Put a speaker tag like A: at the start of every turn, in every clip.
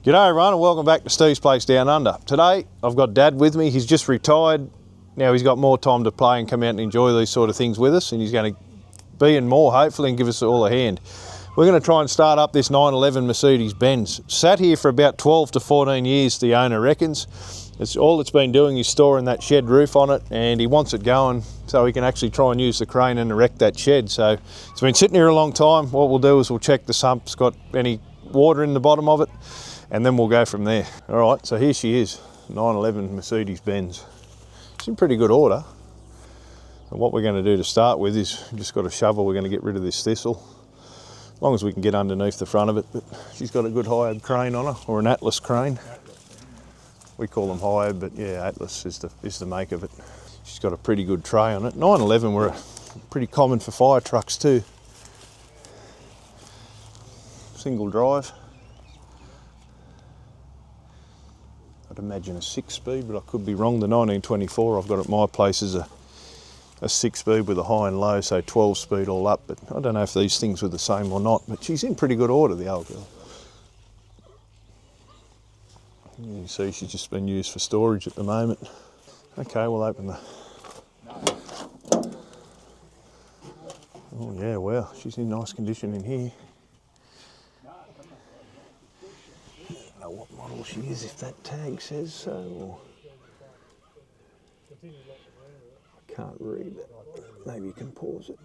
A: G'day everyone and welcome back to Steve's Place Down Under. Today I've got Dad with me. He's just retired. Now he's got more time to play and come out and enjoy these sort of things with us, and he's going to be in more hopefully and give us all a hand. We're going to try and start up this 911 Mercedes Benz. Sat here for about 12 to 14 years, the owner reckons. All it's been doing is storing that shed roof on it, and he wants it going so he can actually try and use the crane and erect that shed. So it's been sitting here a long time. What we'll do is we'll check the sump's got any water in the bottom of it, and then we'll go from there. All right, so here she is, 911 Mercedes Benz. It's in pretty good order. And what we're going to do to start with is we've just got a shovel. We're going to get rid of this thistle, as long as we can get underneath the front of it. But she's got a good high-ab crane on her, or an Atlas crane. We call them high-ab, but yeah, Atlas is the make of it. She's got a pretty good tray on it. 911 were pretty common for fire trucks too. Single drive. I'd imagine a 6-speed, but I could be wrong. The 1924 I've got at my place is a 6-speed with a high and low, so 12-speed all up. But I don't know if these things were the same or not, but she's in pretty good order, the old girl. You can see she's just been used for storage at the moment. Okay, we'll open the... Oh yeah, wow, she's in nice condition in here. I don't know what model she is, if that tag says so. Or... I can't read it. Maybe you can pause it.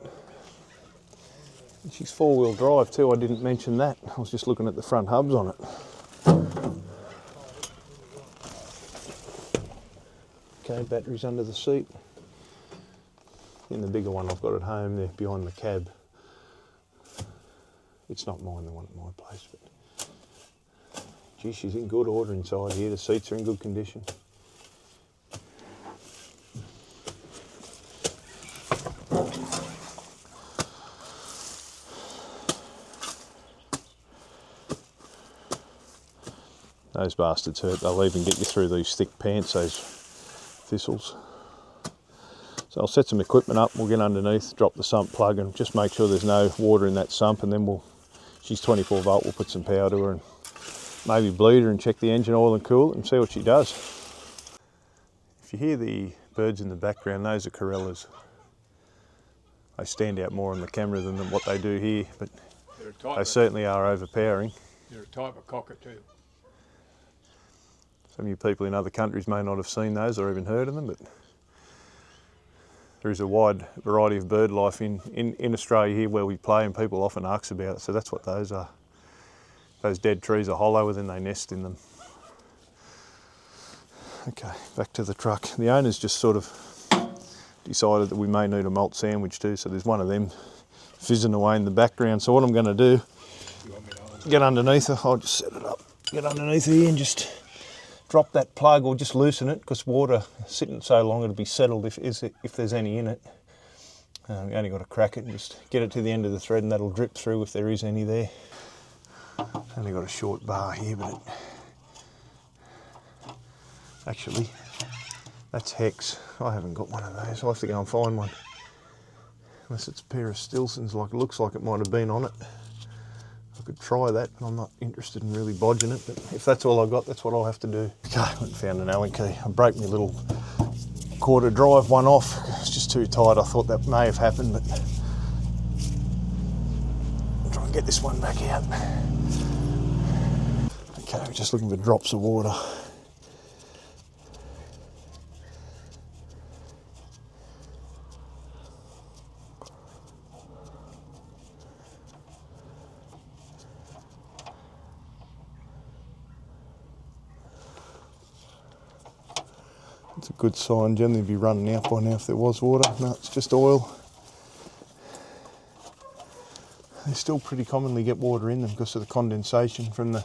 A: And she's 4-wheel drive too, I didn't mention that. I was just looking at the front hubs on it. Okay, batteries under the seat. In the bigger one I've got at home there behind the cab. It's not mine, the one at my place, but gee, she's in good order inside here. The seats are in good condition. Those bastards hurt. They'll even get you through these thick pants, those thistles. So I'll set some equipment up, we'll get underneath, drop the sump plug and just make sure there's no water in that sump, and then she's 24 volt, we'll put some power to her and maybe bleed her and check the engine oil and cool it and see what she does. If you hear the birds in the background, those are corellas. They stand out more on the camera than what they do here, but they certainly are overpowering.
B: They're a type of cockatoo.
A: Some of you people in other countries may not have seen those or even heard of them, but there is a wide variety of bird life in Australia here where we play, and people often ask about it. So that's what those are. Those dead trees are hollow and then they nest in them. Okay, back to the truck. The owner's just sort of decided that we may need a malt sandwich too, so there's one of them fizzing away in the background. So what I'm going to do, get underneath her, I'll just set it up, get underneath here and just drop that plug or just loosen it, because water sitting so long it'll be settled if there's any in it. You only got to crack it and just get it to the end of the thread and that'll drip through if there is any there. Only got a short bar here, but actually that's hex. I haven't got one of those. I'll have to go and find one. Unless it's a pair of Stilsons, like it looks like it might have been on it. I could try that, but I'm not interested in really bodging it. But if that's all I've got, that's what I'll have to do. Okay, I went and found an Allen key. I broke my little quarter drive one off. It's just too tight. I thought that may have happened, but I'll try and get this one back out. Okay, we're just looking for drops of water. It's a good sign. Generally be running out by now if there was water. No, it's just oil. They still pretty commonly get water in them because of the condensation from the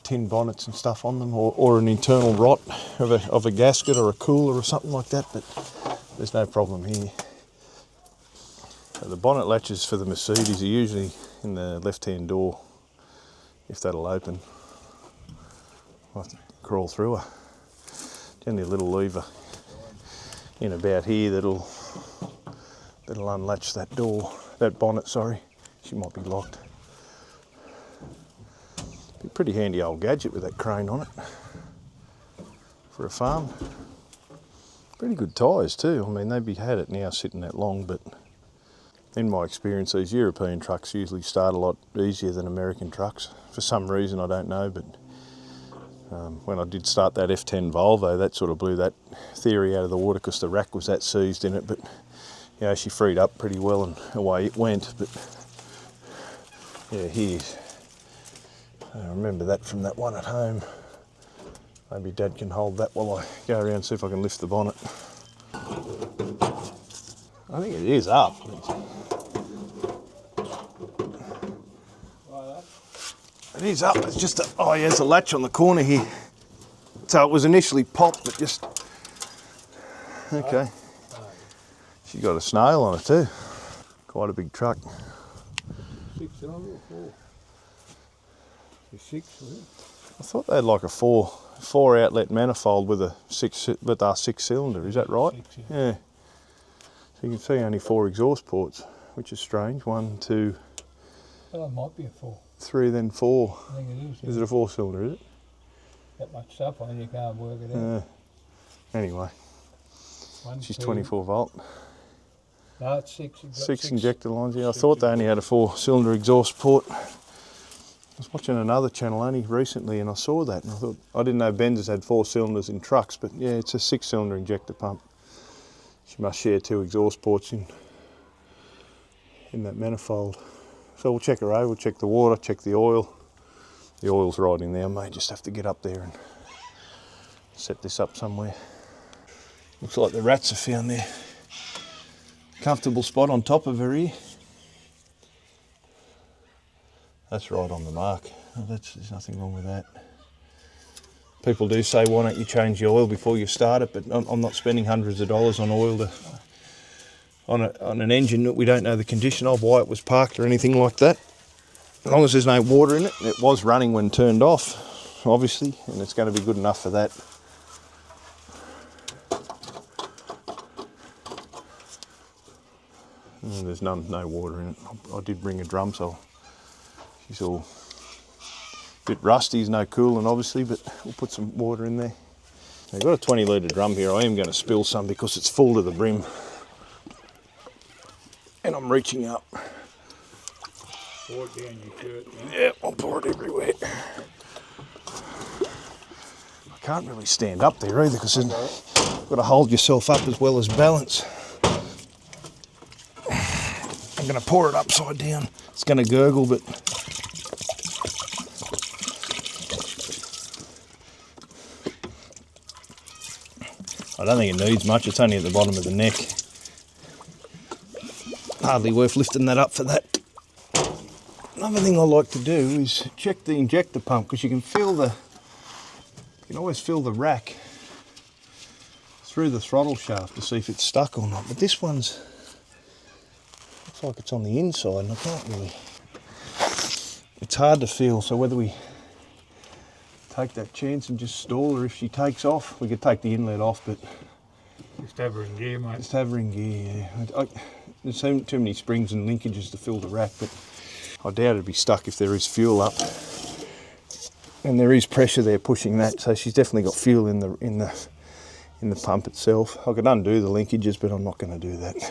A: tin bonnets and stuff on them, or an internal rot of a gasket or a cooler or something like that, but there's no problem here. So the bonnet latches for the Mercedes are usually in the left-hand door, if that'll open. I'll have to crawl through her. Generally a little lever in about here that'll unlatch that door, that bonnet, sorry. She might be locked. Be Pretty handy old gadget with that crane on it for a farm. Pretty good tyres too. I mean, they'd had it now sitting that long, but in my experience, these European trucks usually start a lot easier than American trucks. For some reason, I don't know, but when I did start that F10 Volvo, that sort of blew that theory out of the water because the rack was that seized in it, but you know, she freed up pretty well and away it went. But yeah, here's, I remember that from that one at home. Maybe Dad can hold that while I go around and see if I can lift the bonnet. I think it is up. It is up, it's just oh yeah, there's a latch on the corner here. So it was initially popped, but just, okay. She's got a snail on it too. Quite a big truck.
B: 6 cylinder or 4? It's 6, isn't it?
A: I thought they had like a four outlet manifold with a 6 cylinder, is that right?
B: 6,
A: Yeah. So you can see only 4 exhaust ports, which is strange. 1, 2,
B: Well, it might be a 4.
A: 3, then 4.
B: I think it is.
A: Is it a 4 cylinder, is it?
B: That much stuff on it, you can't work it out.
A: Anyway,
B: 1,
A: she's
B: 2,
A: 24 volt.
B: No, it's 6. You've got
A: 6 injector lines. Yeah, I
B: 6
A: thought they only had a 4 cylinder exhaust port. I was watching another channel only recently and I saw that and I thought, I didn't know Benz's had 4 cylinders in trucks, but yeah, it's a 6 cylinder injector pump. She must share 2 exhaust ports in that manifold. So we'll check her over, we'll check the water, check the oil. The oil's right in there, I may just have to get up there and set this up somewhere. Looks like the rats have found their comfortable spot on top of her here. That's right on the mark. Oh, there's nothing wrong with that. People do say, why don't you change the oil before you start it? But I'm not spending hundreds of dollars on oil on an engine that we don't know the condition of, why it was parked or anything like that. As long as there's no water in it. It was running when turned off, obviously, and it's going to be good enough for that. And there's no water in it. I did bring a drum, so she's all a bit rusty. There's no coolant, obviously, but we'll put some water in there. I've got a 20 litre drum here. I am going to spill some because it's full to the brim. And I'm reaching up.
B: Pour it down your shirt.
A: Yeah, I'll pour it everywhere. I can't really stand up there either because you've got to hold yourself up as well as balance. I'm going to pour it upside down. It's going to gurgle, but I don't think it needs much. It's only at the bottom of the neck. Hardly worth lifting that up for that. Another thing I like to do is check the injector pump because you can always feel the rack through the throttle shaft to see if it's stuck or not. But this one's looks like it's on the inside and I can't really. It's hard to feel. So whether we take that chance and just stall her if she takes off, we could take the inlet off, but
B: Just have her in gear, mate.
A: just have her in gear. Yeah. There's too many springs and linkages to fill the rack, but I doubt it'd be stuck if there is fuel up, and there is pressure there pushing that. So she's definitely got fuel in the pump itself. I could undo the linkages, but I'm not going to do that.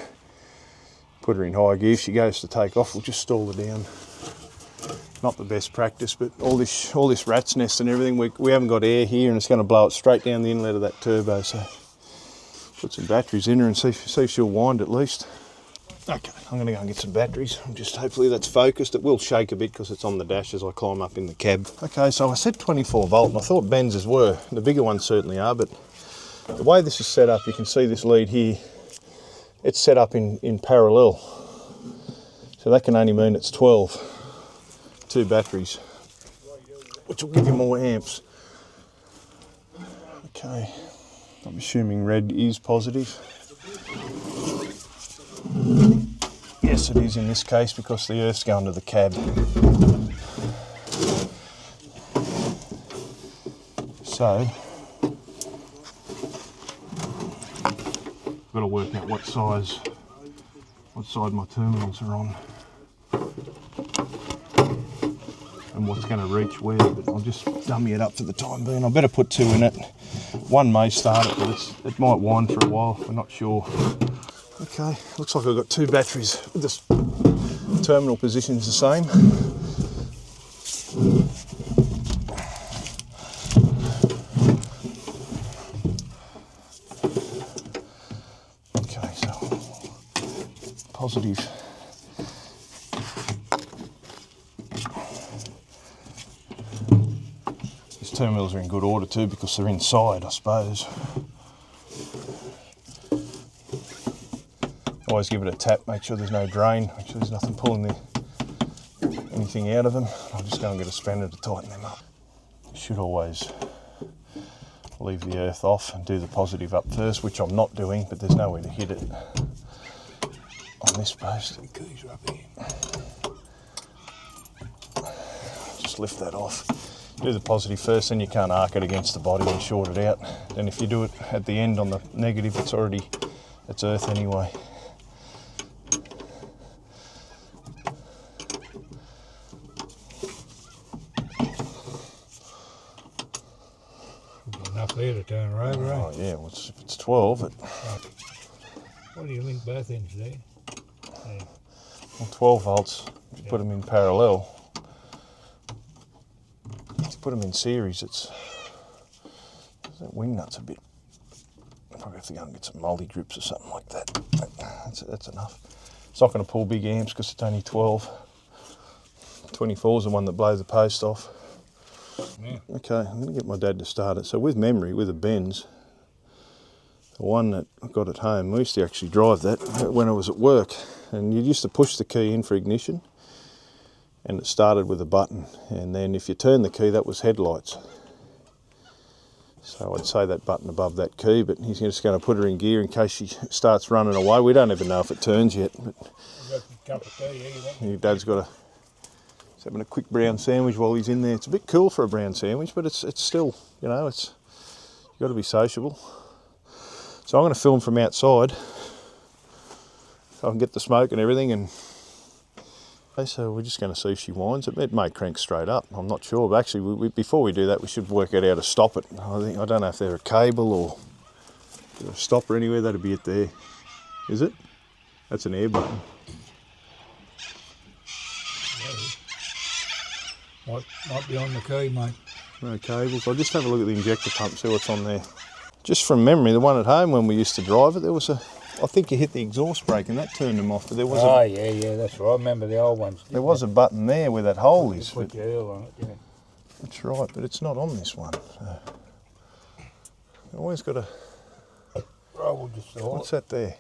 A: Put her in high gear. If she goes to take off, we'll just stall her down. Not the best practice, but all this rat's nest and everything. We haven't got air here, and it's going to blow it straight down the inlet of that turbo. So put some batteries in her and see if she'll wind at least. Okay, I'm going to go and get some batteries. Hopefully that's focused. It will shake a bit because it's on the dash as I climb up in the cab. Okay, so I said 24 volt, and I thought Benz's were. The bigger ones certainly are, but the way this is set up, you can see this lead here. It's set up in parallel. So that can only mean it's 12. 2 batteries, which will give you more amps. Okay, I'm assuming red is positive. Yes, it is in this case because the earth's going to the cab. So, I've got to work out what side my terminals are on. and what's going to reach where, but I'll just dummy it up for the time being. I better put 2 in it. One may start it, but it might wind for a while. We're not sure. Okay, looks like I've got 2 batteries. This terminal position is the same. Okay, so positive. These terminals are in good order too because they're inside, I suppose. Always give it a tap, make sure there's no drain, make sure there's nothing pulling anything out of them. I'll just go and get a spanner to tighten them up. Should always leave the earth off and do the positive up first, which I'm not doing, but there's nowhere to hit it on this post. Just lift that off. Do the positive first, then you can't arc it against the body and short it out. Then if you do it at the end on the negative, it's earth anyway.
B: Enough there to turn her over,
A: Oh yeah, well, if it's 12,
B: What do you link both ends there? Yeah.
A: well, 12 volts, if you put them in parallel. If you put them in series, that wing nut's a bit, probably have to go and get some multi grips or something like that. That's enough. It's not going to pull big amps because it's only 12. 24 is the one that blows the post off.
B: Yeah.
A: Okay, I'm going to get my dad to start it. So with memory, with a Benz, the one that I got at home, we used to actually drive that when I was at work, and you used to push the key in for ignition, and it started with a button, and then if you turn the key, that was headlights. So I'd say that button above that key, but he's just going to put her in gear in case she starts running away. We don't even know if it turns yet. But your dad's got he's having a quick brown sandwich while he's in there. It's a bit cool for a brown sandwich, but it's still, you know, you've got to be sociable. So I'm going to film from outside so I can get the smoke and everything. And so we're just going to see if she whines. It may crank straight up. I'm not sure, but actually, before we do that, we should work out how to stop it. I don't know if they're a cable or a stopper anywhere. That'd be it there. Is it? That's an air button.
B: Might be on the key, mate.
A: No cables. I'll just have a look at the injector pump, see what's on there. Just from memory, the one at home when we used to drive it, there was I think you hit the exhaust brake and that turned them off. But there was
B: yeah, that's right. I remember the old ones.
A: There was a button there where that hole is.
B: Put your heel on it, yeah.
A: That's right, but it's not on this one. So always got to. What's that there?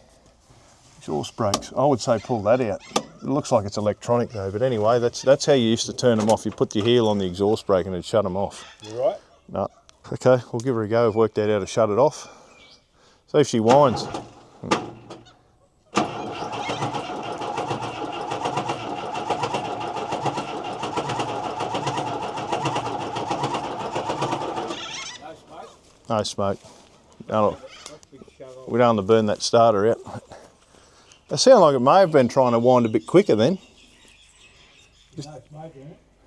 A: Exhaust brakes. I would say pull that out. It looks like it's electronic though, but anyway, that's how you used to turn them off. You put your heel on the exhaust brake and it'd shut them off.
B: You right?
A: No. Okay, we'll give her a go. We've worked out how to shut it off. See if she whines. No smoke. No, we don't want to burn that starter out. It sounded like it may have been trying to wind a bit quicker then.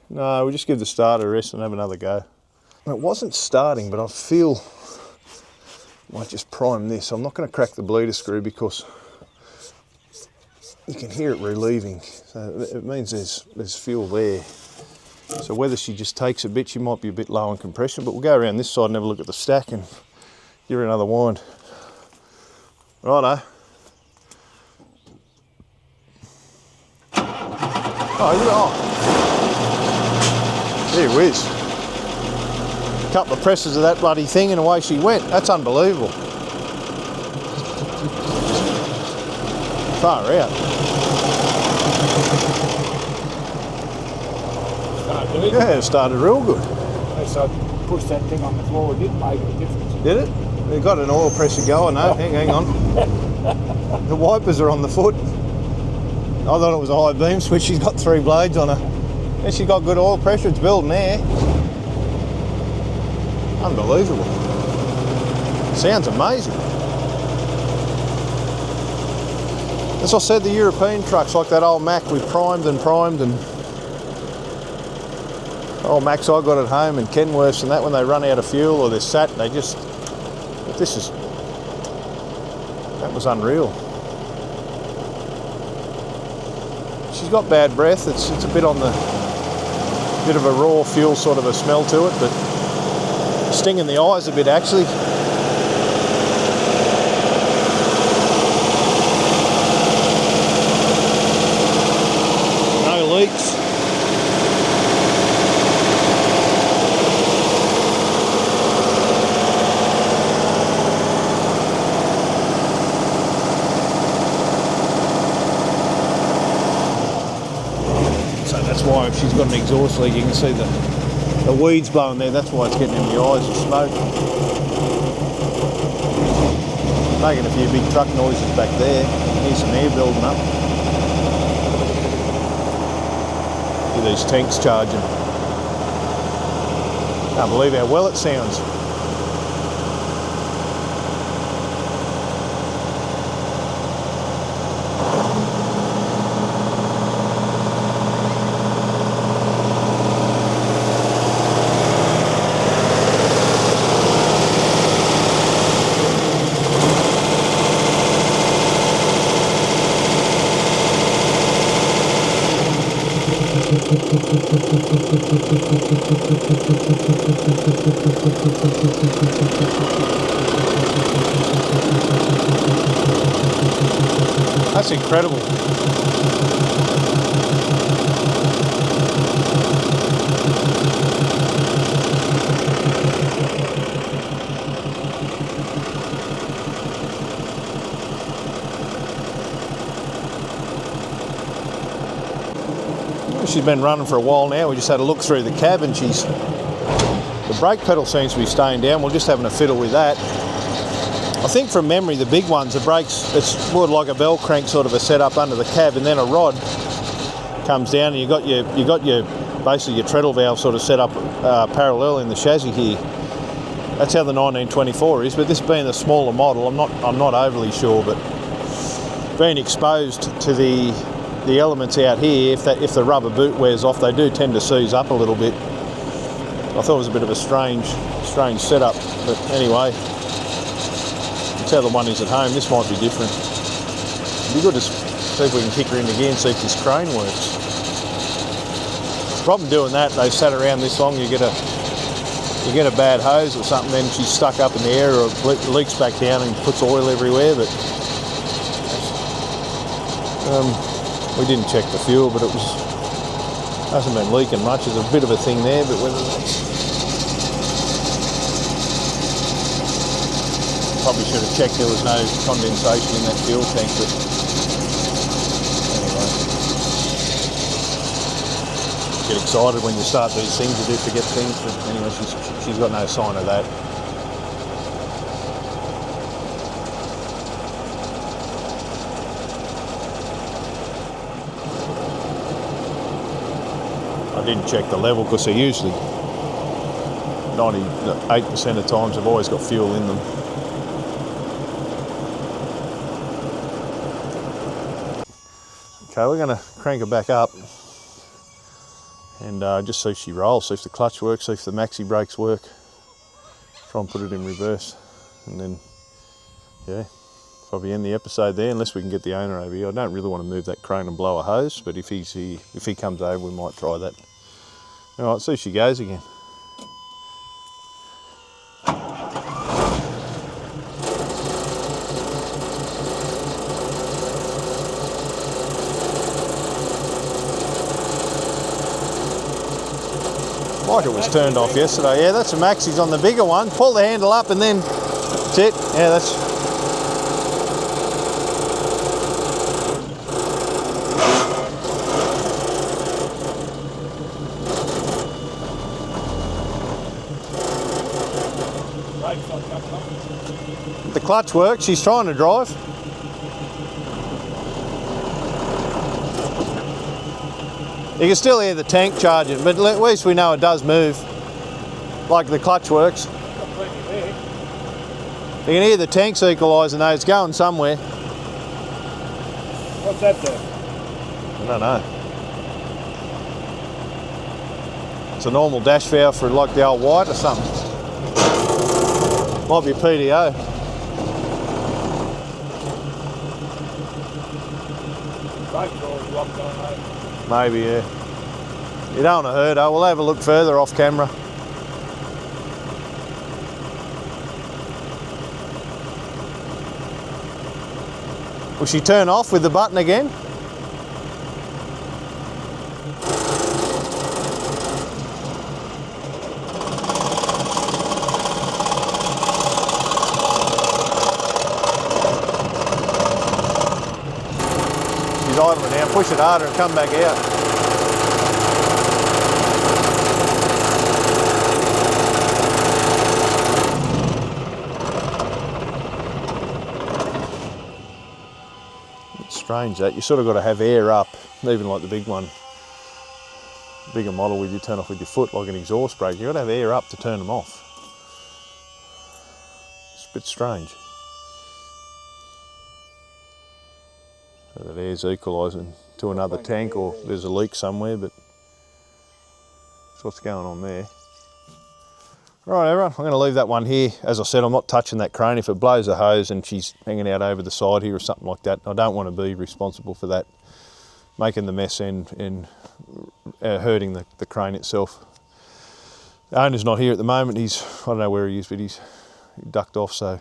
A: No, we'll just give the starter a rest and have another go. It wasn't starting, but I feel I might just prime this. I'm not going to crack the bleeder screw because you can hear it relieving. So it means there's fuel there. So whether she just takes a bit, she might be a bit low on compression, but we'll go around this side and have a look at the stack and give her another wind. Righto. Gee whiz. Couple of presses of that bloody thing and away she went. That's unbelievable. Far out. Yeah, it started real good.
B: As I pushed that thing on the floor, it didn't make a difference.
A: Did it? They've got an oil pressure going though. Hang on. The wipers are on the foot. I thought it was a high beam switch. She's got 3 blades on her. And she's got good oil pressure. It's building there. Unbelievable. Sounds amazing. As I said, the European trucks like that old Mack, we primed and Oh, Max, I got at home, and Kenworths and that, when they run out of fuel or they're sat, they just, that was unreal. She's got bad breath. It's a bit on the, bit of a raw fuel sort of a smell to it, but stinging the eyes a bit actually. No leaks. That's why if she's got an exhaust leak, you can see the weeds blowing there. That's why it's getting in the eyes of smoke. Making a few big truck noises back there. Here's some air building up. Look at these tanks charging. Can't believe how well it sounds. That's incredible. She's been running for a while now. We just had a look through the cab, and the brake pedal seems to be staying down. We're just having a fiddle with that. I think from memory, the big ones, the brakes, it's more like a bell crank sort of a setup under the cab, and then a rod comes down, and you got your basically your treadle valve sort of set up parallel in the chassis here. That's how the 1924 is. But this being the smaller model, I'm not overly sure, but being exposed to the elements out here, if the rubber boot wears off, they do tend to seize up a little bit. I thought it was a bit of a strange setup, but anyway, that's how the one is at home. This might be different. It'd be good to see if we can kick her into gear and see if this crane works. The problem doing that, they've sat around this long, you get a bad hose or something, then she's stuck up in the air or leaks back down and puts oil everywhere. But we didn't check the fuel, but it hasn't been leaking much. There's a bit of a thing there, but whether that's... Probably should have checked there was no condensation in that fuel tank, but anyway. Get excited when you start these things, you do forget things, but anyway, she's got no sign of that. I didn't check the level because they're usually 98% of times they've always got fuel in them. Okay, we're going to crank her back up and just see if she rolls, see if the clutch works, see if the maxi brakes work. Try and put it in reverse, and then yeah, probably end the episode there unless we can get the owner over here. I don't really want to move that crane and blow a hose, but if he comes over, we might try that. All right, see if she goes again. Like it was turned off yesterday. Yeah, that's a Maxi's on the bigger one. Pull the handle up and then that's it. Yeah, that's... The clutch works. She's trying to drive. You can still hear the tank charging, but at least we know it does move. Like the clutch works. You can hear the tank's equalising though, it's going somewhere.
B: What's that do?
A: I don't know. It's a normal dash valve for like the old white or something. Might be a PDO.
B: Brake door's locked on, mate.
A: Maybe, yeah. You don't want to hurt her. We'll have a look further off camera. Will she turn off with the button again? She's idling now. Push it harder and come back out. It's strange that. You sort of got to have air up, even like the big one. Bigger model where you turn off with your foot like an exhaust brake. You've got to have air up to turn them off. It's a bit strange. So that air's equalising to another tank, or there's a leak somewhere, but that's what's going on there. Right, everyone, I'm going to leave that one here. As I said, I'm not touching that crane. If it blows a hose and she's hanging out over the side here or something like that, I don't want to be responsible for that, making the mess and hurting the crane itself. The owner's not here at the moment. I don't know where he is, but he ducked off. So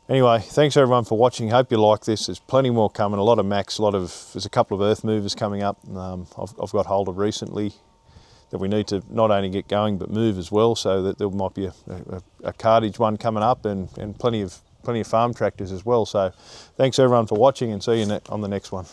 A: anyway, thanks everyone for watching. Hope you like this. There's plenty more coming. A lot of Macs, there's a couple of earth movers coming up. I've got hold of recently that we need to not only get going but move as well. So that there might be a cartage one coming up, and plenty of farm tractors as well. So thanks everyone for watching, and see you on the next one.